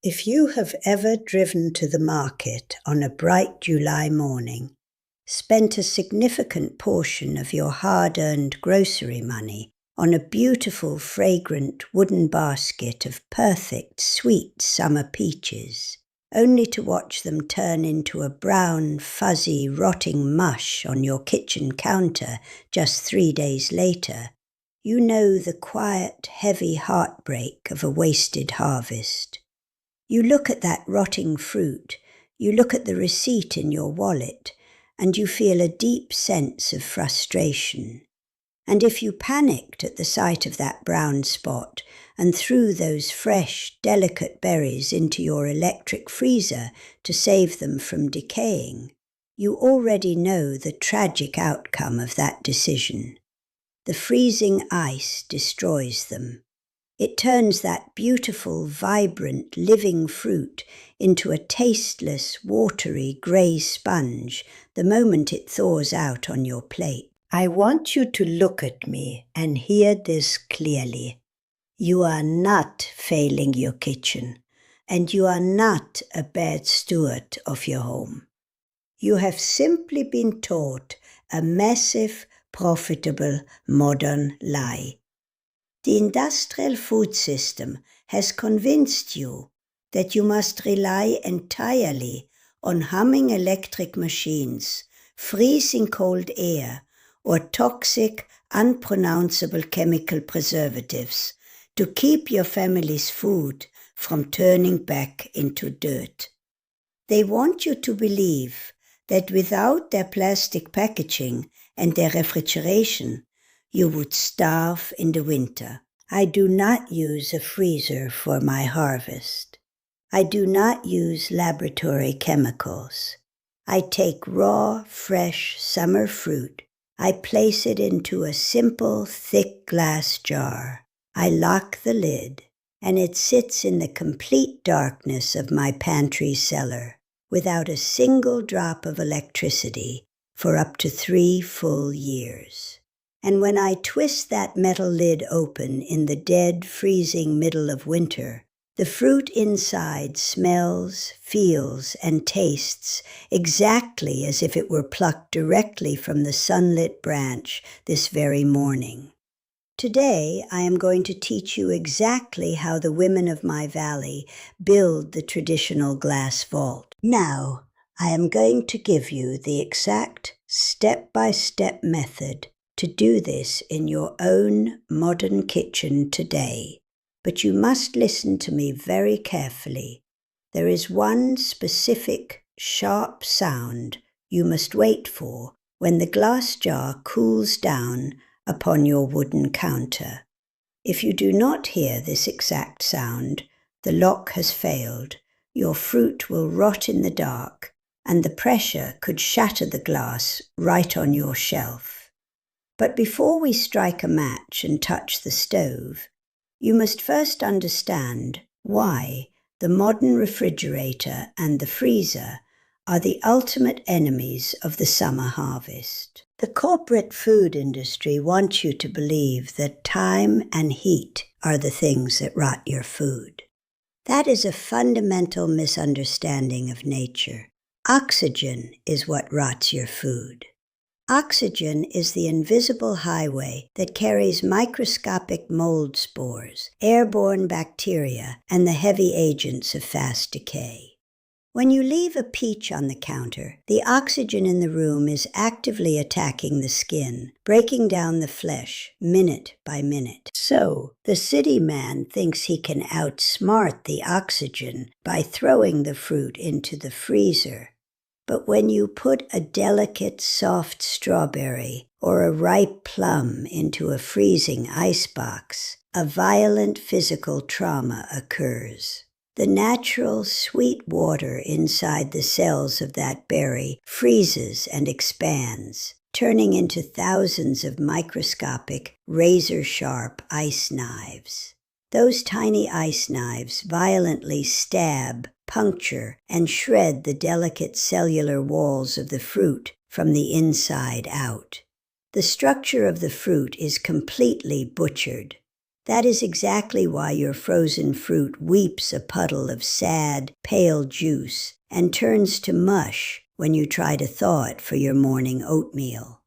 If you have ever driven to the market on a bright July morning, spent a significant portion of your hard-earned grocery money on a beautiful, fragrant wooden basket of perfect, sweet summer peaches, only to watch them turn into a brown, fuzzy, rotting mush on your kitchen counter just 3 days later, you know the quiet, heavy heartbreak of a wasted harvest. You look at that rotting fruit, you look at the receipt in your wallet, and you feel a deep sense of frustration. And if you panicked at the sight of that brown spot and threw those fresh, delicate berries into your electric freezer to save them from decaying, you already know the tragic outcome of that decision. The freezing ice destroys them. It turns that beautiful, vibrant, living fruit into a tasteless, watery, grey sponge the moment it thaws out on your plate. I want you to look at me and hear this clearly. You are not failing your kitchen, and you are not a bad steward of your home. You have simply been taught a massive, profitable, modern lie. The industrial food system has convinced you that you must rely entirely on humming electric machines, freezing cold air, or toxic, unpronounceable chemical preservatives to keep your family's food from turning back into dirt. They want you to believe that without their plastic packaging and their refrigeration, you would starve in the winter. I do not use a freezer for my harvest. I do not use laboratory chemicals. I take raw, fresh summer fruit. I place it into a simple, thick glass jar. I lock the lid, and it sits in the complete darkness of my pantry cellar, without a single drop of electricity, for up to 3 full years. And when I twist that metal lid open in the dead, freezing middle of winter, the fruit inside smells, feels, and tastes exactly as if it were plucked directly from the sunlit branch this very morning. Today, I am going to teach you exactly how the women of my valley build the traditional glass vault. Now, I am going to give you the exact step-by-step method to do this in your own modern kitchen today. But you must listen to me very carefully. There is one specific, sharp sound you must wait for when the glass jar cools down upon your wooden counter. If you do not hear this exact sound, the lock has failed, your fruit will rot in the dark, and the pressure could shatter the glass right on your shelf. But before we strike a match and touch the stove, you must first understand why the modern refrigerator and the freezer are the ultimate enemies of the summer harvest. The corporate food industry wants you to believe that time and heat are the things that rot your food. That is a fundamental misunderstanding of nature. Oxygen is what rots your food. Oxygen is the invisible highway that carries microscopic mold spores, airborne bacteria, and the heavy agents of fast decay. When you leave a peach on the counter, the oxygen in the room is actively attacking the skin, breaking down the flesh minute by minute. So, the city man thinks he can outsmart the oxygen by throwing the fruit into the freezer. But when you put a delicate, soft strawberry or a ripe plum into a freezing icebox, a violent physical trauma occurs. The natural, sweet water inside the cells of that berry freezes and expands, turning into thousands of microscopic, razor-sharp ice knives. Those tiny ice knives violently stab, puncture, and shred the delicate cellular walls of the fruit from the inside out. The structure of the fruit is completely butchered. That is exactly why your frozen fruit weeps a puddle of sad, pale juice and turns to mush when you try to thaw it for your morning oatmeal.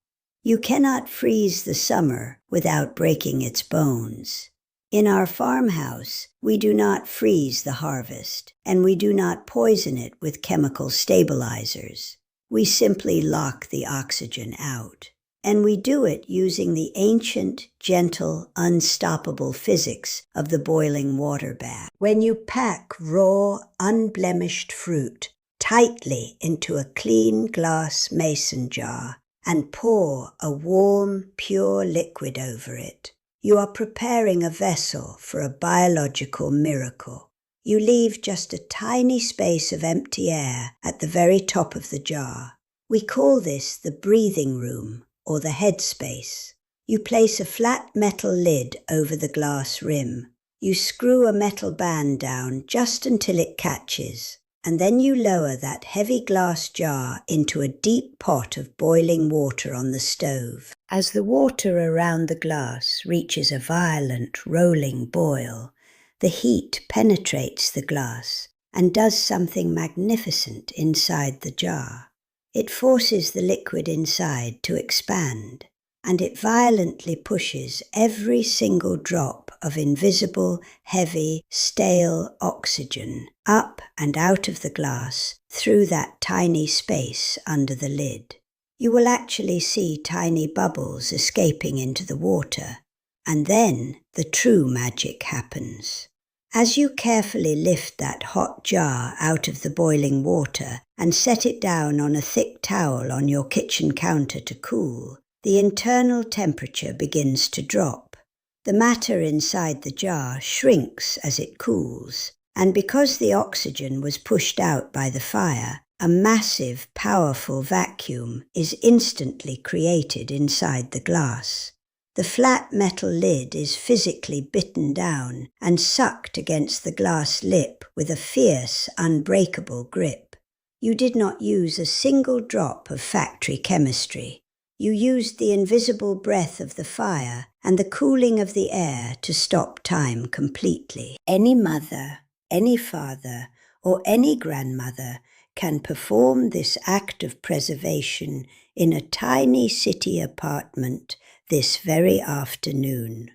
You cannot freeze the summer without breaking its bones. In our farmhouse, we do not freeze the harvest, and we do not poison it with chemical stabilizers. We simply lock the oxygen out. And we do it using the ancient, gentle, unstoppable physics of the boiling water bath. When you pack raw, unblemished fruit tightly into a clean glass mason jar and pour a warm, pure liquid over it, you are preparing a vessel for a biological miracle. You leave just a tiny space of empty air at the very top of the jar. We call this the breathing room, or the headspace. You place a flat metal lid over the glass rim. You screw a metal band down just until it catches, and then you lower that heavy glass jar into a deep pot of boiling water on the stove. As the water around the glass reaches a violent, rolling boil, the heat penetrates the glass and does something magnificent inside the jar. It forces the liquid inside to expand, and it violently pushes every single drop of invisible, heavy, stale oxygen up and out of the glass through that tiny space under the lid. You will actually see tiny bubbles escaping into the water, and then the true magic happens. As you carefully lift that hot jar out of the boiling water and set it down on a thick towel on your kitchen counter to cool, the internal temperature begins to drop. The matter inside the jar shrinks as it cools, and because the oxygen was pushed out by the fire, a massive, powerful vacuum is instantly created inside the glass. The flat metal lid is physically bitten down and sucked against the glass lip with a fierce, unbreakable grip. You did not use a single drop of factory chemistry. You used the invisible breath of the fire and the cooling of the air to stop time completely. Any mother, any father, or any grandmother can perform this act of preservation in a tiny city apartment this very afternoon.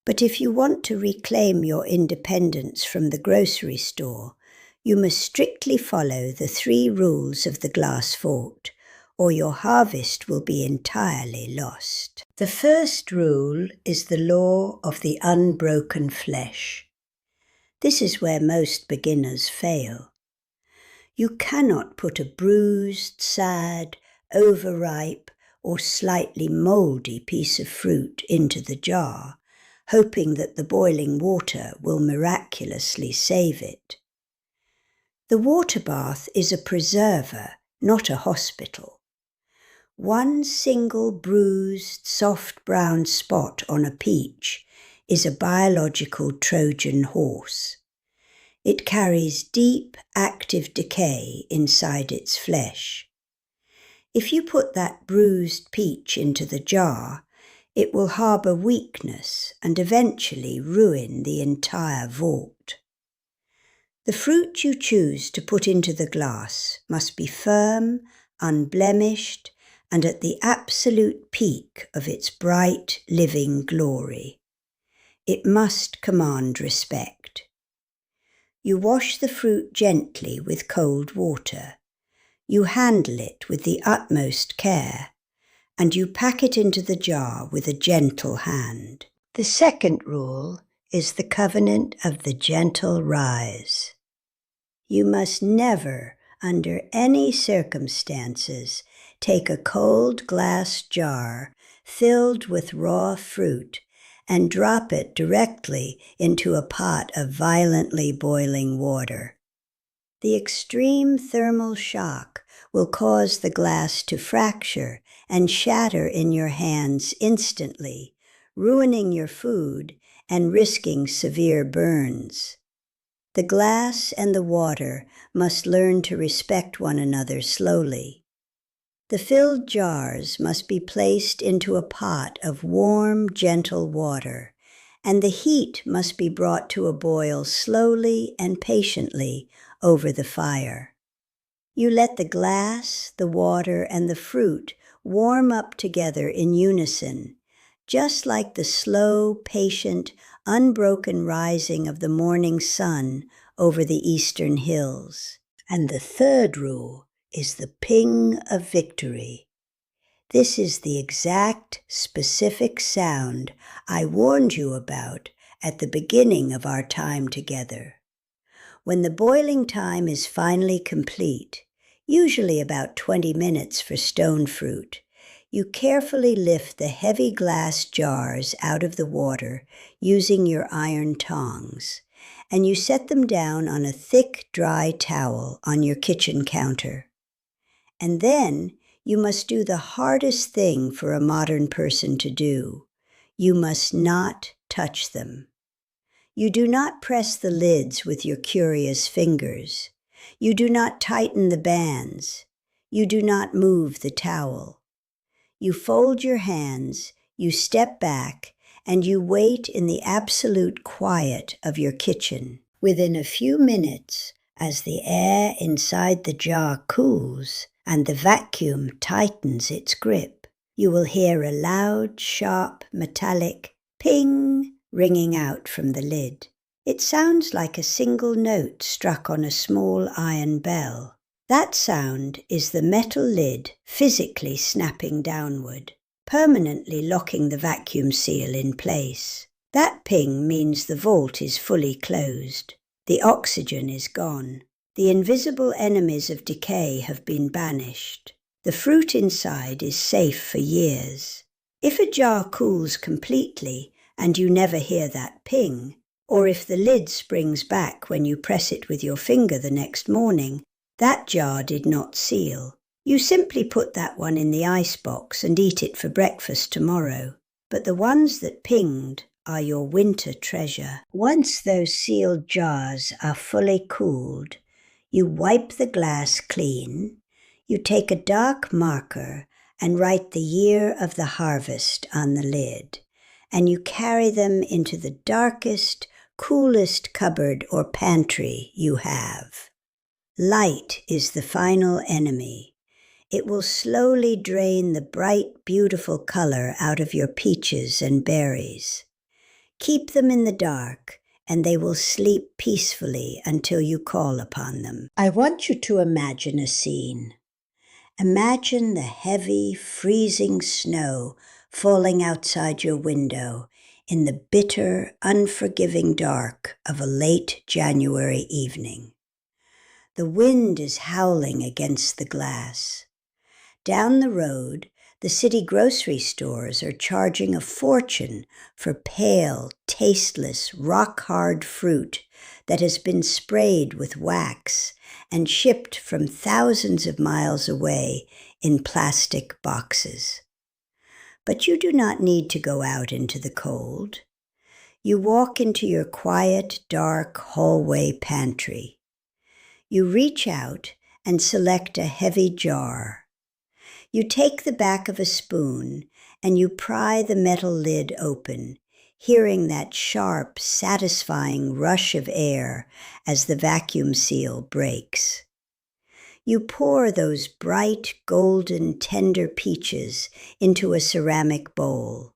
But if you want to reclaim your independence from the grocery store, you must strictly follow the 3 rules of the glass fort, or your harvest will be entirely lost. The first rule is the law of the unbroken flesh. This is where most beginners fail. You cannot put a bruised, sad, overripe, or slightly mouldy piece of fruit into the jar, hoping that the boiling water will miraculously save it. The water bath is a preserver, not a hospital. One single bruised, soft brown spot on a peach is a biological Trojan horse. It carries deep, active decay inside its flesh. If you put that bruised peach into the jar, it will harbor weakness and eventually ruin the entire vault. The fruit you choose to put into the glass must be firm, unblemished, and at the absolute peak of its bright, living glory. It must command respect. You wash the fruit gently with cold water. You handle it with the utmost care, and you pack it into the jar with a gentle hand. The second rule is the covenant of the gentle rise. You must never, under any circumstances, take a cold glass jar filled with raw fruit and drop it directly into a pot of violently boiling water. The extreme thermal shock will cause the glass to fracture and shatter in your hands instantly, ruining your food and risking severe burns. The glass and the water must learn to respect one another slowly. The filled jars must be placed into a pot of warm, gentle water and the heat must be brought to a boil slowly and patiently over the fire. You let the glass, the water, and the fruit warm up together in unison, just like the slow, patient, unbroken rising of the morning sun over the eastern hills. And the third rule is the ping of victory. This is the exact, specific sound I warned you about at the beginning of our time together. When the boiling time is finally complete, usually about 20 minutes for stone fruit, you carefully lift the heavy glass jars out of the water using your iron tongs, and you set them down on a thick, dry towel on your kitchen counter. And then you must do the hardest thing for a modern person to do. You must not touch them. You do not press the lids with your curious fingers. You do not tighten the bands. You do not move the towel. You fold your hands, you step back, and you wait in the absolute quiet of your kitchen. Within a few minutes, as the air inside the jar cools and the vacuum tightens its grip, you will hear a loud, sharp, metallic ping ringing out from the lid. It sounds like a single note struck on a small iron bell. That sound is the metal lid physically snapping downward, permanently locking the vacuum seal in place. That ping means the vault is fully closed. The oxygen is gone. The invisible enemies of decay have been banished. The fruit inside is safe for years. If a jar cools completely and you never hear that ping, or if the lid springs back when you press it with your finger the next morning, that jar did not seal. You simply put that one in the icebox and eat it for breakfast tomorrow. But the ones that pinged are your winter treasure. Once those sealed jars are fully cooled, you wipe the glass clean, you take a dark marker and write the year of the harvest on the lid, and you carry them into the darkest, coolest cupboard or pantry you have. Light is the final enemy. It will slowly drain the bright, beautiful color out of your peaches and berries. Keep them in the dark, and they will sleep peacefully until you call upon them. I want you to imagine a scene. Imagine the heavy, freezing snow falling outside your window in the bitter, unforgiving dark of a late January evening. The wind is howling against the glass. Down the road, the city grocery stores are charging a fortune for pale, tasteless, rock-hard fruit that has been sprayed with wax and shipped from thousands of miles away in plastic boxes. But you do not need to go out into the cold. You walk into your quiet, dark hallway pantry. You reach out and select a heavy jar. You take the back of a spoon and you pry the metal lid open, hearing that sharp, satisfying rush of air as the vacuum seal breaks. You pour those bright, golden, tender peaches into a ceramic bowl,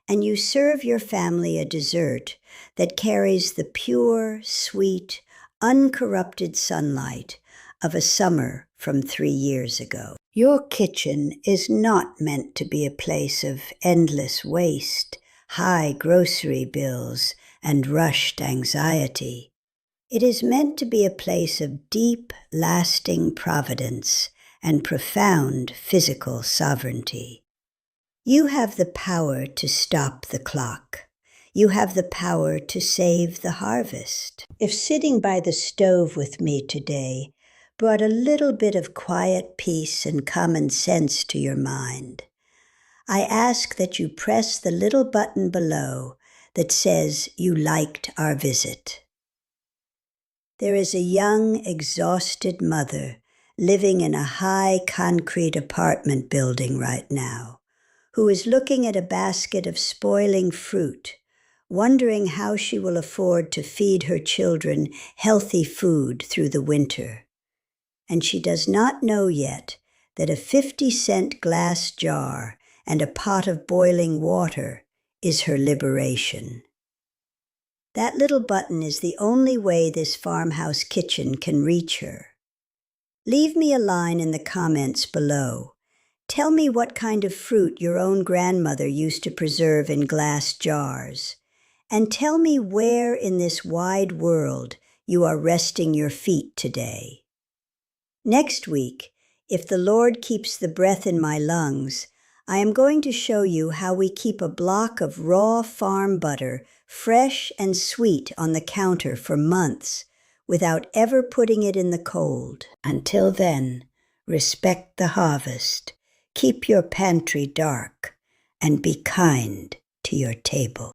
and you serve your family a dessert that carries the pure, sweet, uncorrupted sunlight of a summer from 3 years ago. Your kitchen is not meant to be a place of endless waste, high grocery bills, and rushed anxiety. It is meant to be a place of deep, lasting providence and profound physical sovereignty. You have the power to stop the clock. You have the power to save the harvest. If sitting by the stove with me today brought a little bit of quiet peace and common sense to your mind, I ask that you press the little button below that says you liked our visit. There is a young, exhausted mother living in a high concrete apartment building right now, who is looking at a basket of spoiling fruit, wondering how she will afford to feed her children healthy food through the winter. And she does not know yet that a 50-cent glass jar and a pot of boiling water is her liberation. That little button is the only way this farmhouse kitchen can reach her. Leave me a line in the comments below. Tell me what kind of fruit your own grandmother used to preserve in glass jars. And tell me where in this wide world you are resting your feet today. Next week, if the Lord keeps the breath in my lungs, I am going to show you how we keep a block of raw farm butter fresh and sweet on the counter for months without ever putting it in the cold. Until then, respect the harvest, keep your pantry dark, and be kind to your table.